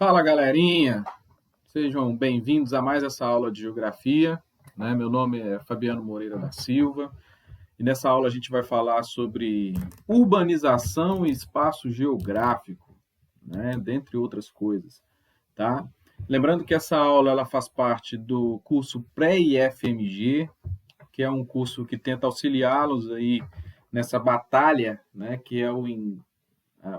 Fala, galerinha! Sejam bem-vindos a mais essa aula de geografia, né? Meu nome é Fabiano Moreira da Silva e nessa aula a gente vai falar sobre urbanização e espaço geográfico, né? Dentre outras coisas, tá? Lembrando que essa aula ela faz parte do curso Pré-IFMG, que é um curso que tenta auxiliá-los aí nessa batalha, né? Que é o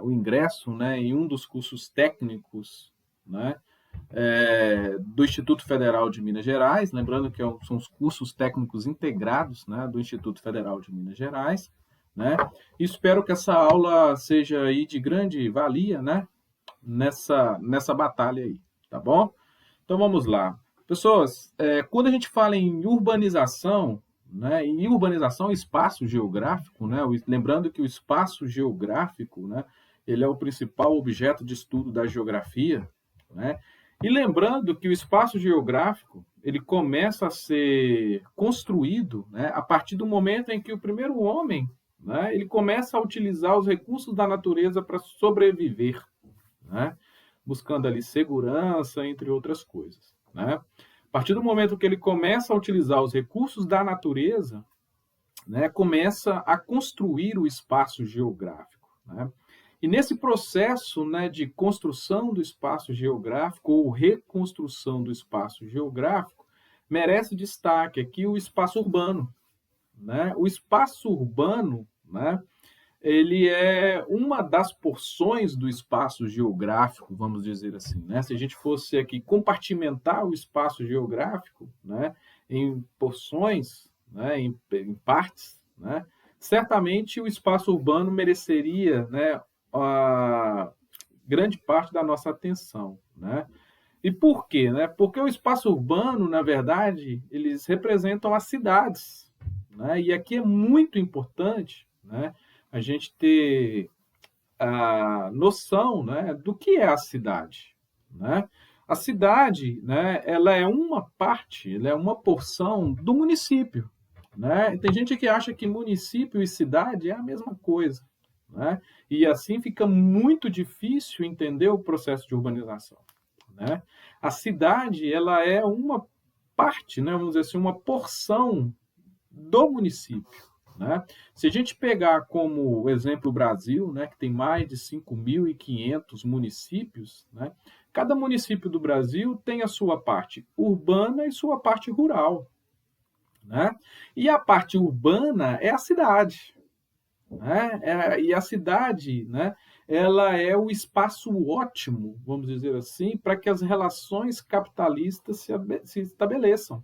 ingresso, né? Em um dos cursos técnicos, né? Do Instituto Federal de Minas Gerais, lembrando que são os cursos técnicos integrados, né, do Instituto Federal de Minas Gerais, né? E espero que essa aula seja aí de grande valia, né, nessa batalha aí, tá bom? Então vamos lá. Pessoas, quando a gente fala em urbanização, né, em urbanização e espaço geográfico, né, lembrando que o espaço geográfico, né, ele é o principal objeto de estudo da geografia, né? E lembrando que o espaço geográfico ele começa a ser construído, né, a partir do momento em que o primeiro homem, né, ele começa a utilizar os recursos da natureza para sobreviver, né, buscando ali segurança, entre outras coisas, né? A partir do momento que ele começa a utilizar os recursos da natureza, né, começa a construir o espaço geográfico, né? E nesse processo, né, de construção do espaço geográfico ou reconstrução do espaço geográfico, merece destaque aqui o espaço urbano, né? O espaço urbano, né, ele é uma das porções do espaço geográfico, vamos dizer assim, né? Se a gente fosse aqui compartimentar o espaço geográfico, né, em porções, né, em partes, né, certamente o espaço urbano mereceria, né, a grande parte da nossa atenção, né? E por quê, né? Porque o espaço urbano, na verdade, eles representam as cidades, né? E aqui é muito importante, né, a gente ter a noção, né, do que é a cidade, né? A cidade, né, ela é uma parte, ela é uma porção do município, né? Tem gente que acha que município e cidade é a mesma coisa, né? E assim fica muito difícil entender o processo de urbanização, né? A cidade, ela é uma parte, né, vamos dizer assim, uma porção do município, né? Se a gente pegar como exemplo o Brasil, né, que tem mais de 5.500 municípios, né, cada município do Brasil tem a sua parte urbana e sua parte rural, né? E a parte urbana é a cidade, né? E a cidade, né, ela é o espaço ótimo, vamos dizer assim, para que as relações capitalistas se estabeleçam,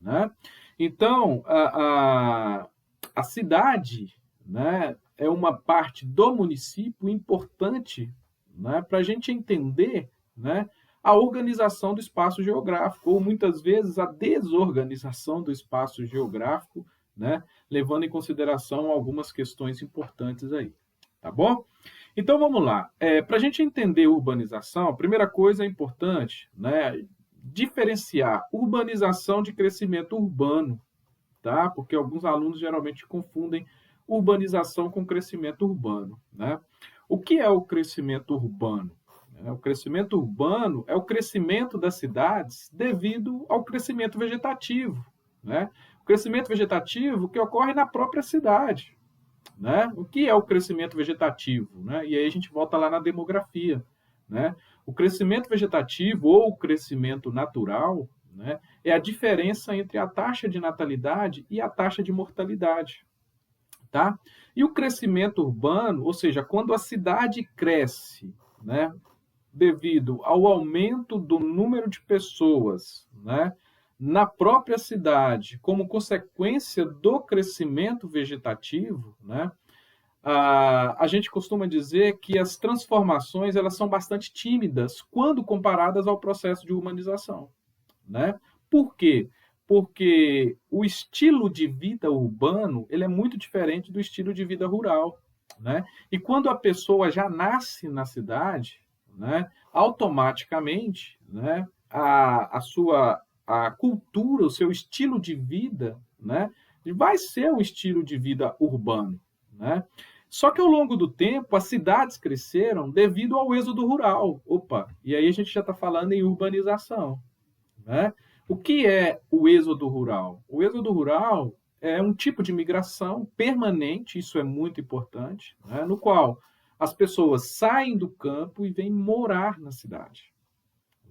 né? Então, a cidade, né, é uma parte do município importante, né, para a gente entender, né, a organização do espaço geográfico, ou muitas vezes a desorganização do espaço geográfico, né, levando em consideração algumas questões importantes aí. Tá bom? Então vamos lá. Para a gente entender urbanização, a primeira coisa é importante, né, diferenciar urbanização de crescimento urbano, tá? Porque alguns alunos geralmente confundem urbanização com crescimento urbano, né? O que é o crescimento urbano? O crescimento urbano é o crescimento das cidades devido ao crescimento vegetativo, né? O crescimento vegetativo que ocorre na própria cidade, né? O que é o crescimento vegetativo, né? E aí a gente volta lá na demografia, né? O crescimento vegetativo ou o crescimento natural, né, é a diferença entre a taxa de natalidade e a taxa de mortalidade, tá? E o crescimento urbano, ou seja, quando a cidade cresce, né, devido ao aumento do número de pessoas, né, na própria cidade, como consequência do crescimento vegetativo, né, a gente costuma dizer que as transformações elas são bastante tímidas quando comparadas ao processo de urbanização, né? Por quê? Porque o estilo de vida urbano ele é muito diferente do estilo de vida rural, né? E quando a pessoa já nasce na cidade, né, automaticamente, né, a cultura, o seu estilo de vida, né, vai ser um estilo de vida urbano, né? Só que ao longo do tempo, as cidades cresceram devido ao êxodo rural. Opa, e aí a gente já está falando em urbanização, né? O que é o êxodo rural? O êxodo rural é um tipo de migração permanente, isso é muito importante, né? No qual as pessoas saem do campo e vêm morar na cidade,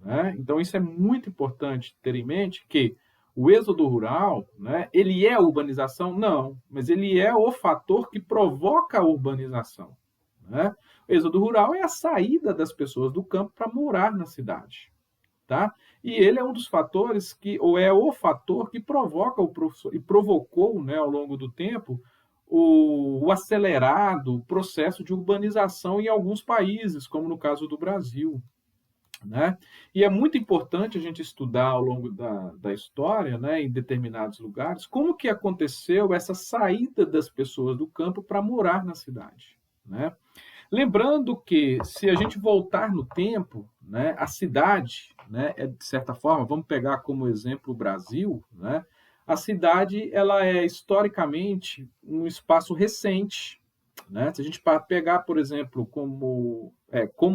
né? Então, isso é muito importante ter em mente que o êxodo rural, né, ele é a urbanização? Não, mas ele é o fator que provoca a urbanização, né? O êxodo rural é a saída das pessoas do campo para morar na cidade. Tá? E ele é um dos fatores que, ou é o fator que provoca e provocou, né, ao longo do tempo, o acelerado processo de urbanização em alguns países, como no caso do Brasil, né? E é muito importante a gente estudar ao longo da história, né, em determinados lugares, como que aconteceu essa saída das pessoas do campo para morar na cidade, né? Lembrando que, se a gente voltar no tempo, né, a cidade, né, é, de certa forma, vamos pegar como exemplo o Brasil, né, a cidade ela é historicamente um espaço recente. Né? Se a gente pegar, por exemplo, como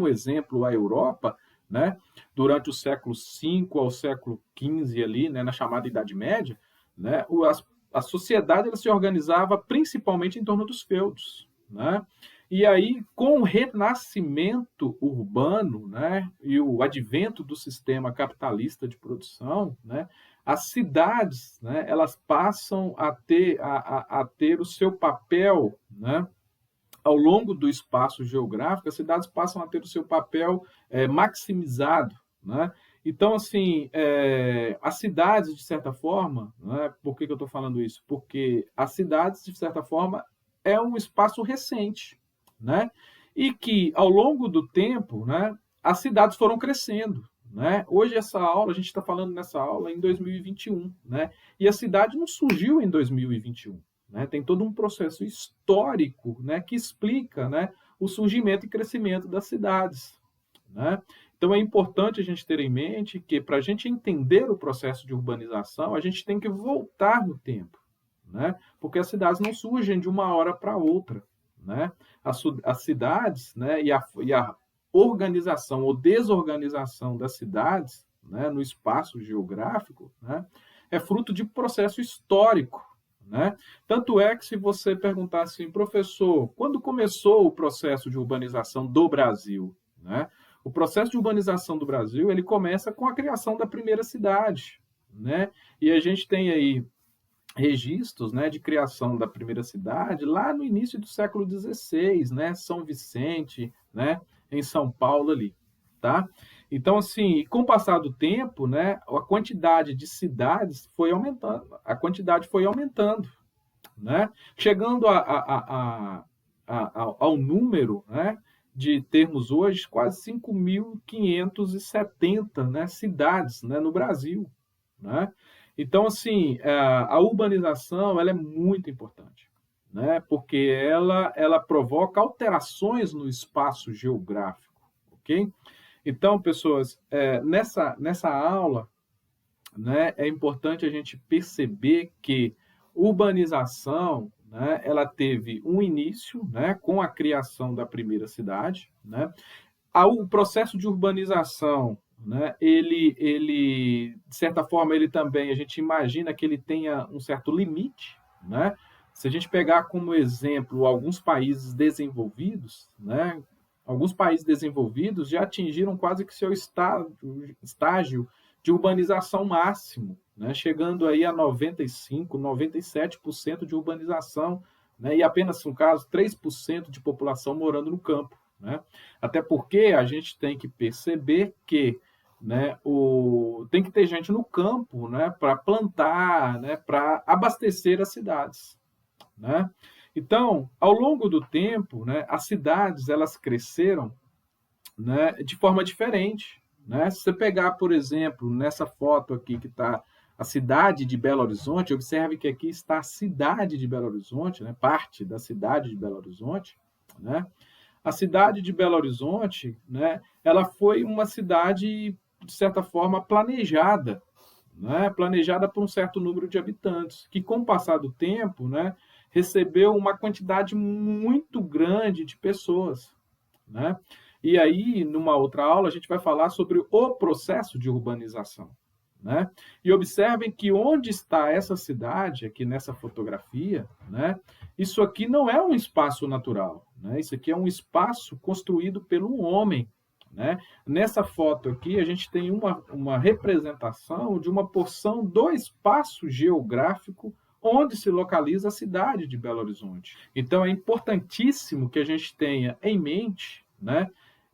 exemplo a Europa, né, durante o século V ao século XV, ali, né, na chamada Idade Média, né, a sociedade ela se organizava principalmente em torno dos feudos. Né? E aí, com o renascimento urbano, né, e o advento do sistema capitalista de produção, né, as cidades, né, elas passam a ter o seu papel, né, ao longo do espaço geográfico, as cidades passam a ter o seu papel maximizado. Né? Então, assim, as cidades, de certa forma, né, por que eu estou falando isso? Porque as cidades, de certa forma, é um espaço recente, né? E que, ao longo do tempo, né, as cidades foram crescendo. Né? Hoje, essa aula, a gente está falando nessa aula em 2021, né? E a cidade não surgiu em 2021. Né? Tem todo um processo histórico, né, que explica, né, o surgimento e crescimento das cidades. Né? Então é importante a gente ter em mente que, para a gente entender o processo de urbanização, a gente tem que voltar no tempo. Né? Porque as cidades não surgem de uma hora para outra. Né? As cidades, né, e a organização ou desorganização das cidades, né, no espaço geográfico, né, é fruto de processo histórico. Né? Tanto é que, se você perguntar assim, professor, quando começou o processo de urbanização do Brasil? Né? O processo de urbanização do Brasil ele começa com a criação da primeira cidade. Né? E a gente tem aí registros, né, de criação da primeira cidade lá no início do século XVI, né, São Vicente, né, em São Paulo ali, tá? Então, assim, com o passar do tempo, né, a quantidade de cidades foi aumentando, né, chegando ao número, né, de termos hoje quase 5.570, né, cidades, né, no Brasil, né? Então, assim, a urbanização ela é muito importante, né? Porque ela provoca alterações no espaço geográfico, ok? Então, pessoas, nessa aula, né, é importante a gente perceber que urbanização, né, ela teve um início, né, com a criação da primeira cidade. Né? O processo de urbanização, né, ele, de certa forma, ele também, a gente imagina que ele tenha um certo limite. Né? Se a gente pegar como exemplo alguns países desenvolvidos, né, alguns países desenvolvidos já atingiram quase que seu estágio de urbanização máximo, né, chegando aí a 95%, 97% de urbanização, né, e apenas, no caso, 3% de população morando no campo. Né? Até porque a gente tem que perceber que, né, tem que ter gente no campo, né, para plantar, né, para abastecer as cidades. Né? Então, ao longo do tempo, né, as cidades elas cresceram, né, de forma diferente. Né? Se você pegar, por exemplo, nessa foto aqui que está a cidade de Belo Horizonte, observe que aqui está a cidade de Belo Horizonte, né, parte da cidade de Belo Horizonte. Né? A cidade de Belo Horizonte, né, ela foi uma cidade, de certa forma, planejada, né, planejada por um certo número de habitantes, que, com o passar do tempo, né, recebeu uma quantidade muito grande de pessoas, né? E aí, numa outra aula, a gente vai falar sobre o processo de urbanização, né? E observem que onde está essa cidade, aqui nessa fotografia, né? Isso aqui não é um espaço natural, né? Isso aqui é um espaço construído pelo homem, né? Nessa foto aqui, a gente tem uma representação de uma porção do espaço geográfico onde se localiza a cidade de Belo Horizonte. Então, é importantíssimo que a gente tenha em mente, né,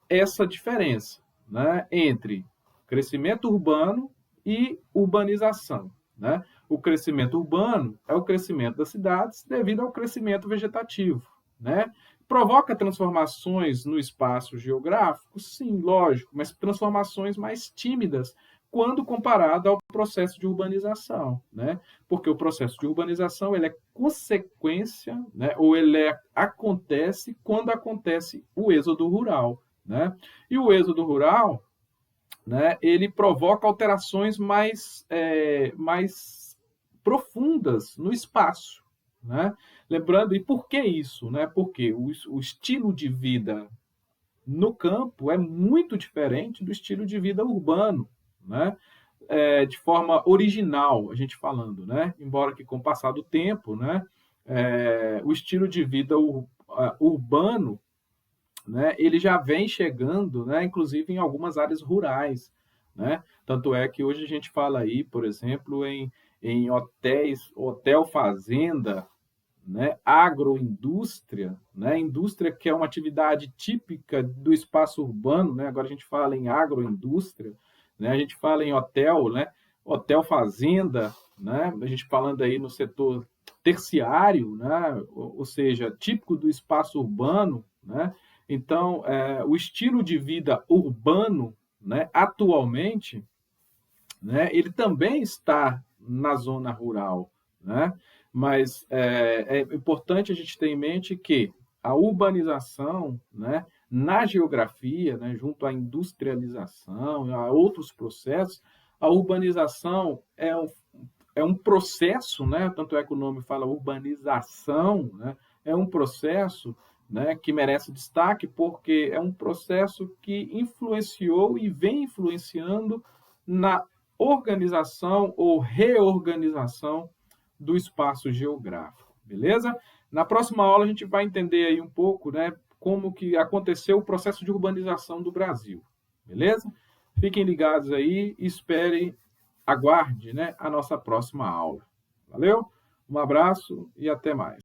essa diferença, né, entre crescimento urbano e urbanização, né? O crescimento urbano é o crescimento das cidades devido ao crescimento vegetativo, né? Provoca transformações no espaço geográfico? Sim, lógico, mas transformações mais tímidas quando comparado ao processo de urbanização, né? Porque o processo de urbanização ele é consequência, né? Ou acontece quando acontece o êxodo rural, né? E o êxodo rural, né, ele provoca alterações mais profundas no espaço, né? Lembrando, e por que isso? Né? Porque o estilo de vida no campo é muito diferente do estilo de vida urbano, né? De forma original, a gente falando, né? Embora que com o passar do tempo, né, o estilo de vida urbano, né, ele já vem chegando, né, inclusive em algumas áreas rurais, né? Tanto é que hoje a gente fala aí, por exemplo, em hotéis, hotel fazenda, né, agroindústria, né, indústria que é uma atividade típica do espaço urbano, né? Agora a gente fala em agroindústria, né? A gente fala em hotel, né, hotel fazenda, né? A gente falando aí no setor terciário, né? Ou seja, típico do espaço urbano, né? Então, o estilo de vida urbano, né, atualmente, né, ele também está na zona rural, né? Mas é importante a gente ter em mente que a urbanização, né, na geografia, né, junto à industrialização, a outros processos, a urbanização é um processo, né? Tanto é que o nome fala urbanização, né? É um processo, né, que merece destaque porque é um processo que influenciou e vem influenciando na organização ou reorganização do espaço geográfico, beleza? Na próxima aula a gente vai entender aí um pouco, né, como que aconteceu o processo de urbanização do Brasil, beleza? Fiquem ligados aí, esperem, aguarde, né, a nossa próxima aula. Valeu? Um abraço e até mais.